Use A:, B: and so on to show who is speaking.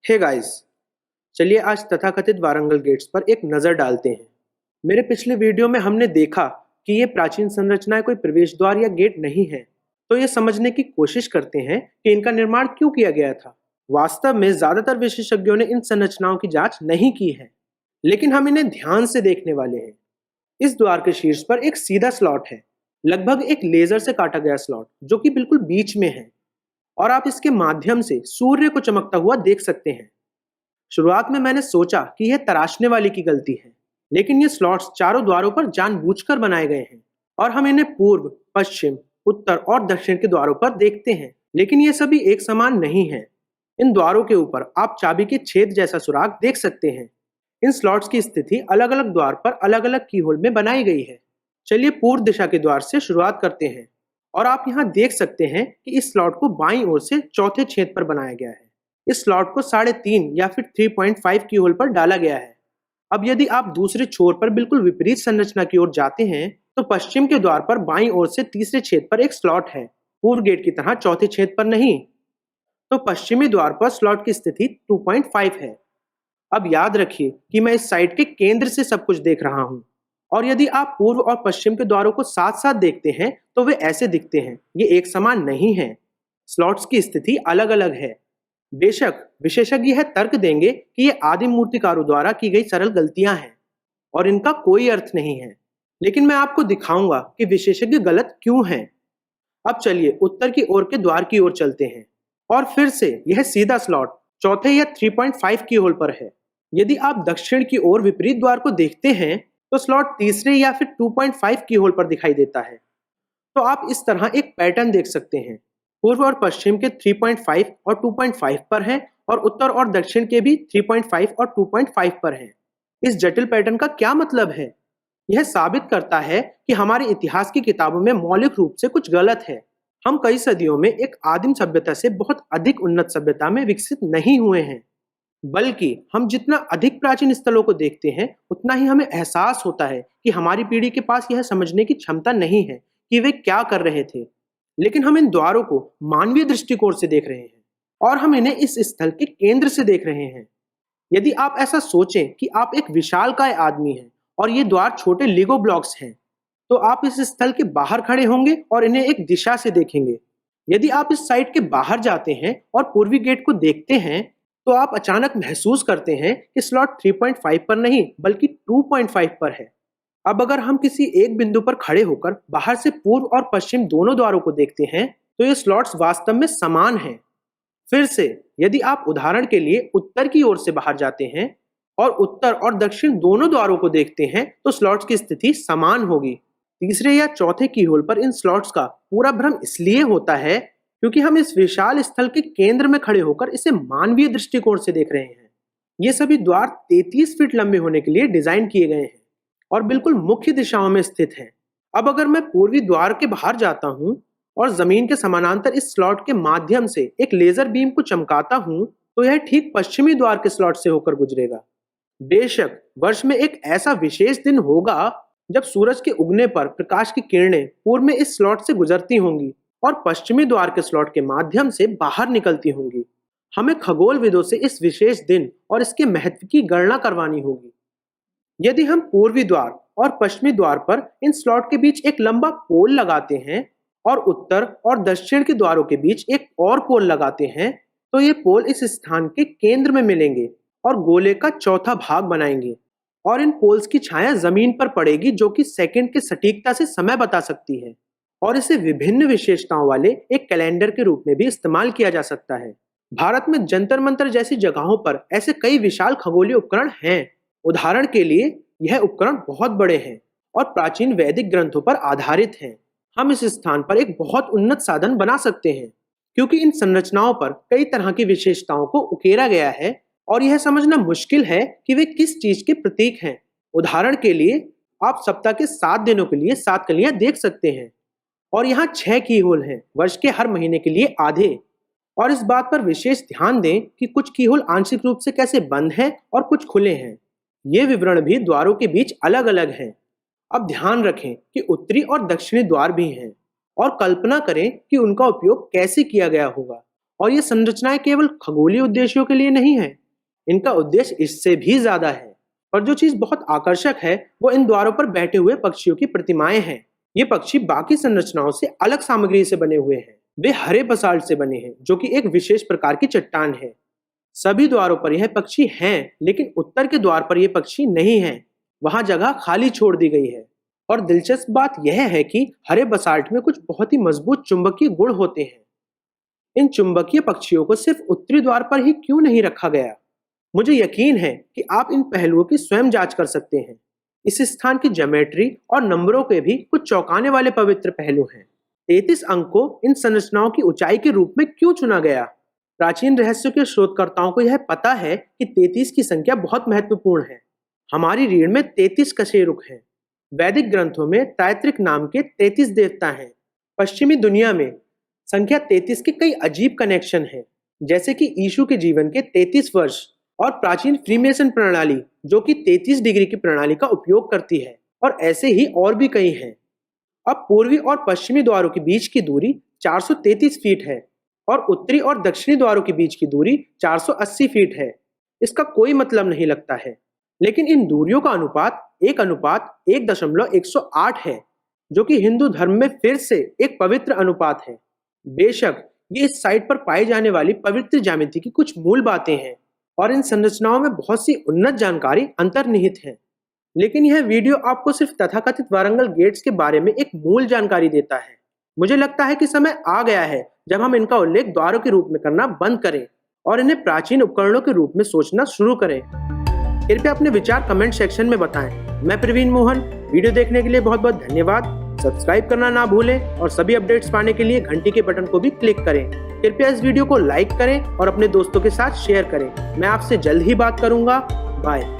A: Hey guys, चलिए आज तथाकथित वारंगल गेट्स पर एक नज़र डालते हैं। मेरे पिछले वीडियो में हमने देखा कि ये प्राचीन संरचनाएं कोई प्रवेश द्वार या गेट नहीं है, तो ये समझने की कोशिश करते हैं कि इनका निर्माण क्यों किया गया था। वास्तव में ज्यादातर विशेषज्ञों ने इन संरचनाओं की जांच नहीं की है, लेकिन हम इन्हें ध्यान से देखने वाले हैं। इस द्वार के शीर्ष पर एक सीधा स्लॉट है, लगभग एक लेजर से काटा गया स्लॉट जो कि बिल्कुल बीच में है, और आप इसके माध्यम से सूर्य को चमकता हुआ देख सकते हैं। शुरुआत में मैंने सोचा कि यह तराशने वाले की गलती है, लेकिन ये स्लॉट्स चारों द्वारों पर जानबूझकर बनाए गए हैं और हम इन्हें पूर्व, पश्चिम, उत्तर और दक्षिण के द्वारों पर देखते हैं, लेकिन ये सभी एक समान नहीं है। इन द्वारों के ऊपर आप चाबी के छेद जैसा सुराग देख सकते हैं। इन स्लॉट्स की स्थिति अलग अलग द्वार पर अलग अलग कीहोल में बनाई गई है। चलिए पूर्व दिशा के द्वार से शुरुआत करते हैं, और आप यहाँ देख सकते हैं कि इस स्लॉट को बाईं ओर से चौथे छेद पर बनाया गया है। इस स्लॉट को 3.5 या फिर 3.5 की होल पर डाला गया है। अब यदि आप दूसरे छोर पर बिल्कुल विपरीत संरचना की ओर जाते हैं, तो पश्चिम के द्वार पर बाईं ओर से तीसरे छेद पर एक स्लॉट है, पूर्व गेट की तरह चौथे छेद पर नहीं। तो पश्चिमी द्वार पर स्लॉट की स्थिति 2.5 है। अब याद रखिए कि मैं इस साइड के केंद्र से सब कुछ देख रहा हूं, और यदि आप पूर्व और पश्चिम के द्वारों को साथ साथ देखते हैं तो वे ऐसे दिखते हैं। ये एक समान नहीं है, स्लॉट्स की स्थिति अलग अलग है। बेशक विशेषज्ञ यह तर्क देंगे कि ये आदिम मूर्तिकारों द्वारा की गई सरल गलतियां हैं और इनका कोई अर्थ नहीं है, लेकिन मैं आपको दिखाऊंगा कि विशेषज्ञ गलत क्यों हैं। अब चलिए उत्तर की ओर के द्वार की ओर चलते हैं, और फिर से यह सीधा स्लॉट चौथे या 3.5 की होल पर है। यदि आप दक्षिण की ओर विपरीत द्वार को देखते हैं तो स्लॉट तीसरे या फिर 2.5 की होल पर दिखाई देता है। तो आप इस तरह एक पैटर्न देख सकते हैं। पूर्व और पश्चिम के 3.5 और 2.5 पर हैं, और उत्तर और दक्षिण के भी 3.5 और 2.5 पर हैं। इस जटिल पैटर्न का क्या मतलब है? यह साबित करता है कि हमारे इतिहास की किताबों में मौलिक रूप से कुछ गलत है। हम कई सदियों में एक आदिम सभ्यता से बहुत अधिक उन्नत सभ्यता में विकसित नहीं हुए हैं, बल्कि हम जितना अधिक प्राचीन स्थलों को देखते हैं उतना ही हमें एहसास होता है कि हमारी पीढ़ी के पास यह समझने की क्षमता नहीं है कि वे क्या कर रहे थे। लेकिन हम इन द्वारों को मानवीय दृष्टिकोण से देख रहे हैं, और हम इन्हें इस स्थल के केंद्र से देख रहे हैं। यदि आप ऐसा सोचें कि आप एक विशालकाय आदमी हैं और ये द्वार छोटे लीगो ब्लॉक्स हैं, तो आप इस स्थल के बाहर खड़े होंगे और इन्हें एक दिशा से देखेंगे। यदि आप इस साइड के बाहर जाते हैं और पूर्वी गेट को देखते हैं, तो आप अचानक महसूस करते हैं कि स्लॉट 3.5 पर नहीं बल्कि 2.5 पर है। अब अगर हम किसी एक बिंदु पर खड़े होकर बाहर से पूर्व और पश्चिम दोनों द्वारों को देखते हैं, तो ये स्लॉट्स वास्तव में समान हैं। फिर से यदि आप उदाहरण के लिए उत्तर की ओर से बाहर जाते हैं और उत्तर और दक्षिण दोनों द्वारों को देखते हैं, तो स्लॉट्स की स्थिति समान होगी। तीसरे या चौथे की होल पर इन स्लॉट्स का पूरा भ्रम इसलिए होता है क्योंकि हम इस विशाल स्थल के केंद्र में खड़े होकर इसे मानवीय दृष्टिकोण से देख रहे हैं। ये सभी द्वार 33 फीट लंबे होने के लिए डिजाइन किए गए हैं और बिल्कुल मुख्य दिशाओं में स्थित हैं। अब अगर मैं पूर्वी द्वार के बाहर जाता हूं और जमीन के समानांतर इस स्लॉट के माध्यम से एक लेजर बीम को चमकाता हूं, तो यह ठीक पश्चिमी द्वार के स्लॉट से होकर गुजरेगा। बेशक वर्ष में एक ऐसा विशेष दिन होगा जब सूरज के उगने पर प्रकाश की किरणें पूर्व में इस स्लॉट से गुजरती होंगी और पश्चिमी द्वार के स्लॉट के माध्यम से बाहर निकलती होंगी। हमें खगोलविदों से इस विशेष दिन और इसके महत्व की गणना करवानी होगी। यदि हम पूर्वी द्वार और पश्चिमी द्वार पर इन स्लॉट के बीच एक लंबा पोल लगाते हैं और उत्तर और दक्षिण के द्वारों के बीच एक और पोल लगाते हैं, तो ये पोल इस स्थान के केंद्र में मिलेंगे और गोले का चौथा भाग बनाएंगे, और इन पोल्स की छाया जमीन पर पड़ेगी जो कि सेकंड के सटीकता से समय बता सकती है, और इसे विभिन्न विशेषताओं वाले एक कैलेंडर के रूप में भी इस्तेमाल किया जा सकता है। भारत में जंतर मंतर जैसी जगहों पर ऐसे कई विशाल खगोलीय उपकरण हैं। उदाहरण के लिए यह उपकरण बहुत बड़े हैं और प्राचीन वैदिक ग्रंथों पर आधारित हैं। हम इस स्थान पर एक बहुत उन्नत साधन बना सकते हैं क्योंकि इन संरचनाओं पर कई तरह की विशेषताओं को उकेरा गया है और यह समझना मुश्किल है कि वे किस चीज के प्रतीक हैं। उदाहरण के लिए आप सप्ताह के 7 दिनों के लिए 7 कलियां देख सकते हैं, और यहाँ 6 की होल हैं, वर्ष के हर महीने के लिए आधे। और इस बात पर विशेष ध्यान दें कि कुछ की होल आंशिक रूप से कैसे बंद हैं और कुछ खुले हैं। ये विवरण भी द्वारों के बीच अलग अलग हैं। अब ध्यान रखें कि उत्तरी और दक्षिणी द्वार भी हैं, और कल्पना करें कि उनका उपयोग कैसे किया गया होगा। और ये संरचनाएं केवल खगोलीय उद्देश्यों के लिए नहीं है, इनका उद्देश्य इससे भी ज्यादा है। और जो चीज बहुत आकर्षक है वो इन द्वारों पर बैठे हुए पक्षियों की प्रतिमाएं हैं। ये पक्षी बाकी संरचनाओं से अलग सामग्री से बने हुए हैं। वे हरे बसाल्ट से बने हैं, जो कि एक विशेष प्रकार की चट्टान है। सभी द्वारों पर यह पक्षी हैं, लेकिन उत्तर के द्वार पर यह पक्षी नहीं है। वहां जगह खाली छोड़ दी गई है। और दिलचस्प बात यह है कि हरे बसाल्ट में कुछ बहुत ही मजबूत चुंबकीय गुण होते हैं। इन चुंबकीय पक्षियों को सिर्फ उत्तरी द्वार पर ही क्यों नहीं रखा गया? मुझे यकीन है कि आप इन पहलुओं की स्वयं जांच कर सकते हैं। इस स्थान की ज्योमेट्री और नंबरों के भी कुछ चौंकाने वाले पवित्र पहलू हैं। 33 अंक को इन संरचनाओं की ऊंचाई के रूप में क्यों चुना गया? प्राचीन रहस्यों के शोधकर्ताओं को यह पता है कि 33 की संख्या बहुत महत्वपूर्ण है। हमारी रीढ़ में 33 कशेरुक हैं। वैदिक ग्रंथों में तैत्रिक नाम के 33 देवता हैं। पश्चिमी दुनिया में संख्या 33 के कई अजीब कनेक्शन हैं, जैसे कि यीशु के जीवन के 33 वर्ष और प्राचीन फ्रीमेसन प्रणाली जो कि 33 डिग्री की प्रणाली का उपयोग करती है, और ऐसे ही और भी कई हैं। अब पूर्वी और पश्चिमी द्वारों के बीच की दूरी 433 फीट है और उत्तरी और दक्षिणी द्वारों के बीच की दूरी 480 फीट है। इसका कोई मतलब नहीं लगता है, लेकिन इन दूरियों का अनुपात 1:1.8 है, जो कि हिंदू धर्म में फिर से एक पवित्र अनुपात है। बेशक ये इस साइट पर पाई जाने वाली पवित्र ज्यामिति की कुछ मूल बातें हैं और इन संरचनाओं में बहुत सी उन्नत जानकारी अंतर्निहित है, लेकिन यह वीडियो आपको सिर्फ तथाकथित वारंगल गेट्स के बारे में एक मूल जानकारी देता है। मुझे लगता है कि समय आ गया है जब हम इनका उल्लेख द्वारों के रूप में करना बंद करें और इन्हें प्राचीन उपकरणों के रूप में सोचना शुरू करें। कृपया अपने विचार कमेंट सेक्शन में बताएं। मैं प्रवीण मोहन। वीडियो देखने के लिए बहुत बहुत धन्यवाद। सब्सक्राइब करना ना भूलें और सभी अपडेट्स पाने के लिए घंटी के बटन को भी क्लिक करें। कृपया इस वीडियो को लाइक करें और अपने दोस्तों के साथ शेयर करें। मैं आपसे जल्द ही बात करूंगा। बाय।